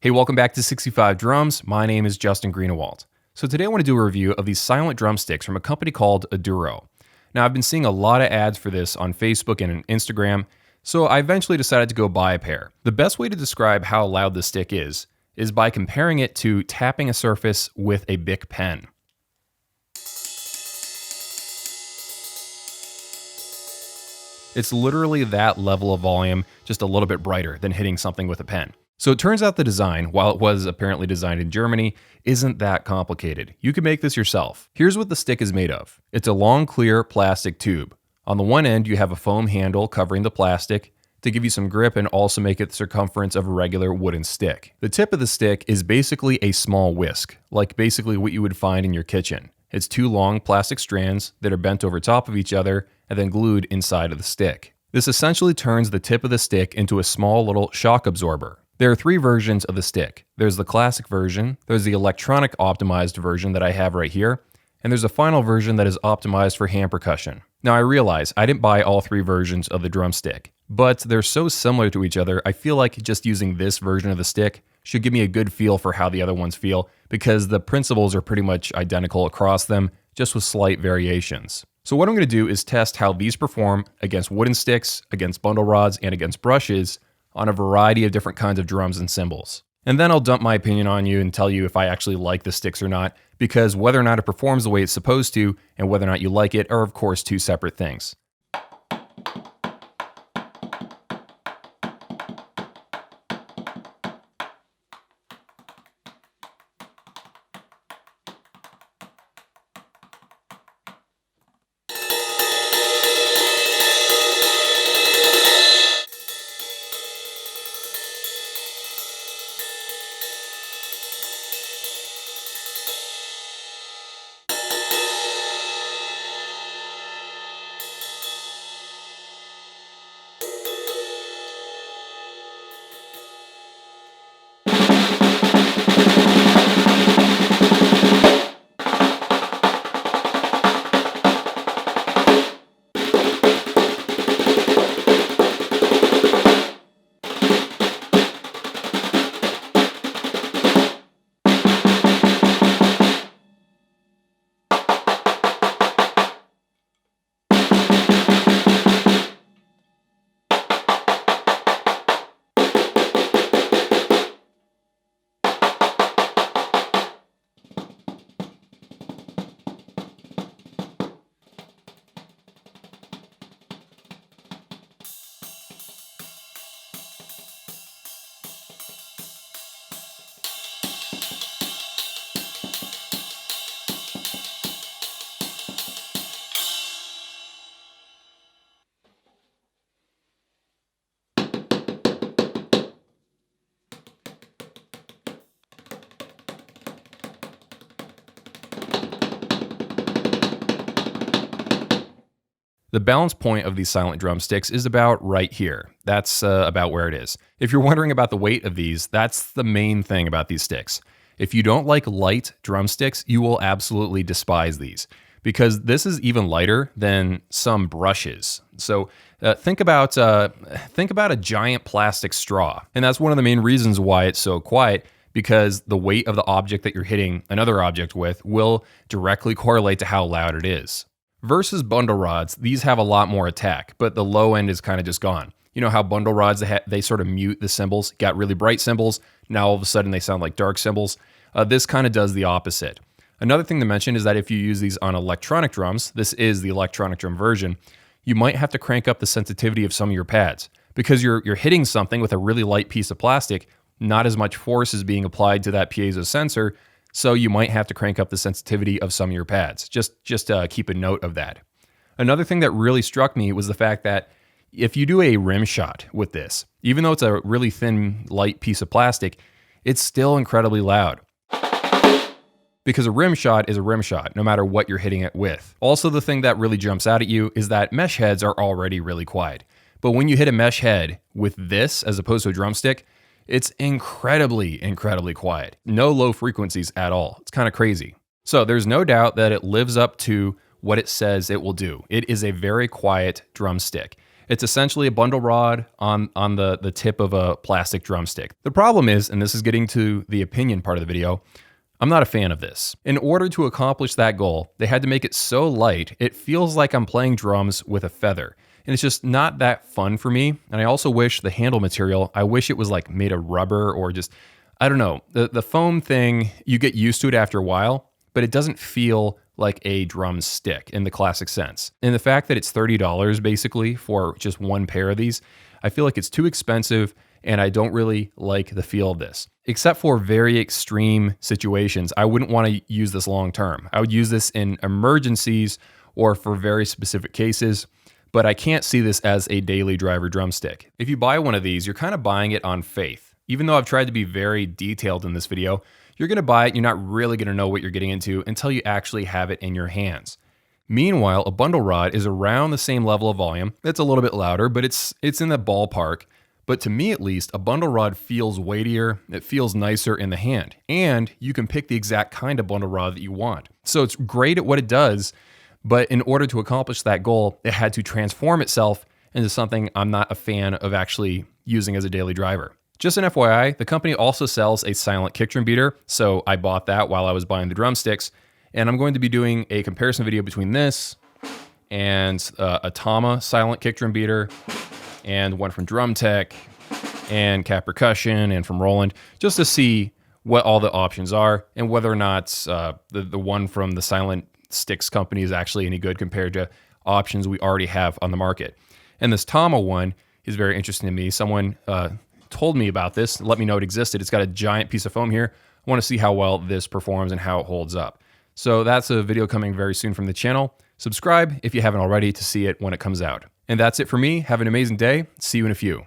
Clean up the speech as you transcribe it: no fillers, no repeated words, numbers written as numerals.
Hey, welcome back to 65 Drums. My name is Justin Greenewald. So today I want to do a review of these silent drumsticks from a company called Edrum. Now I've been seeing a lot of ads for this on Facebook and on Instagram, so I eventually decided to go buy a pair. The best way to describe how loud the stick is by comparing it to tapping a surface with a Bic pen. It's literally that level of volume, just a little bit brighter than hitting something with a pen. So it turns out the design, while it was apparently designed in Germany, isn't that complicated. You can make this yourself. Here's what the stick is made of. It's a long, clear plastic tube. On the one end, you have a foam handle covering the plastic to give you some grip and also make it the circumference of a regular wooden stick. The tip of the stick is basically a small whisk, like basically what you would find in your kitchen. It's two long plastic strands that are bent over top of each other and then glued inside of the stick. This essentially turns the tip of the stick into a small little shock absorber. There are three versions of the stick. There's the classic version, there's the electronic optimized version that I have right here, and there's a final version that is optimized for hand percussion. Now I realize I didn't buy all three versions of the drumstick, but they're so similar to each other, I feel like just using this version of the stick should give me a good feel for how the other ones feel, because the principles are pretty much identical across them, just with slight variations. So what I'm going to do is test how these perform against wooden sticks, against bundle rods, and against brushes on a variety of different kinds of drums and cymbals. And then I'll dump my opinion on you and tell you if I actually like the sticks or not, because whether or not it performs the way it's supposed to and whether or not you like it are of course two separate things. The balance point of these silent drumsticks is about right here. That's about where it is. If you're wondering about the weight of these, that's the main thing about these sticks. If you don't like light drumsticks, you will absolutely despise these, because this is even lighter than some brushes. So think about a giant plastic straw, and that's one of the main reasons why it's so quiet, because the weight of the object that you're hitting another object with will directly correlate to how loud it is. Versus bundle rods, these have a lot more attack, but the low end is kind of just gone. You know how bundle rods, they sort of mute the cymbals, got really bright cymbals, now all of a sudden they sound like dark cymbals. This kind of does the opposite. Another thing to mention is that if you use these on electronic drums, this is the electronic drum version, you might have to crank up the sensitivity of some of your pads. Because you're hitting something with a really light piece of plastic, not as much force is being applied to that piezo sensor, so you might have to crank up the sensitivity of some of your pads. Just keep a note of that. Another thing that really struck me was the fact that if you do a rim shot with this, even though it's a really thin, light piece of plastic, it's still incredibly loud. Because a rim shot is a rim shot, no matter what you're hitting it with. Also, the thing that really jumps out at you is that mesh heads are already really quiet. But when you hit a mesh head with this, as opposed to a drumstick, it's incredibly quiet. No low frequencies at all. It's kind of crazy. So there's no doubt that it lives up to what it says it will do. It is a very quiet drumstick. It's essentially a bundle rod on the tip of a plastic drumstick. The problem is, and this is getting to the opinion part of the video, I'm not a fan of this. In order to accomplish that goal, they had to make it so light, it feels like I'm playing drums with a feather. And it's just not that fun for me. And I also wish the handle material, I wish it was like made of rubber or just, I don't know. The foam thing, you get used to it after a while, but it doesn't feel like a drumstick in the classic sense. And the fact that it's $30 basically for just one pair of these, I feel like it's too expensive and I don't really like the feel of this. Except for very extreme situations, I wouldn't want to use this long term. I would use this in emergencies or for very specific cases, but I can't see this as a daily driver drumstick. If you buy one of these, you're kind of buying it on faith. Even though I've tried to be very detailed in this video, you're gonna buy it, you're not really gonna know what you're getting into until you actually have it in your hands. Meanwhile, a bundle rod is around the same level of volume. It's a little bit louder, but it's in the ballpark. But to me at least, a bundle rod feels weightier, it feels nicer in the hand, and you can pick the exact kind of bundle rod that you want. So it's great at what it does, but in order to accomplish that goal, it had to transform itself into something I'm not a fan of actually using as a daily driver. Just an FYI, the company also sells a silent Kickdrum beater, so I bought that while I was buying the drumsticks, and I'm going to be doing a comparison video between this and a Tama silent Kickdrum beater, and one from Drumtech, and Cat Percussion, and from Roland, just to see what all the options are, and whether or not the one from the silent sticks company is actually any good compared to options we already have on the market. And this Tama one is very interesting to me. Someone told me about this, let me know it existed. It's got a giant piece of foam here. I want to see how well this performs and how it holds up. So that's a video coming very soon from the channel. Subscribe if you haven't already to see it when it comes out. And that's it for me. Have an amazing day. See you in a few.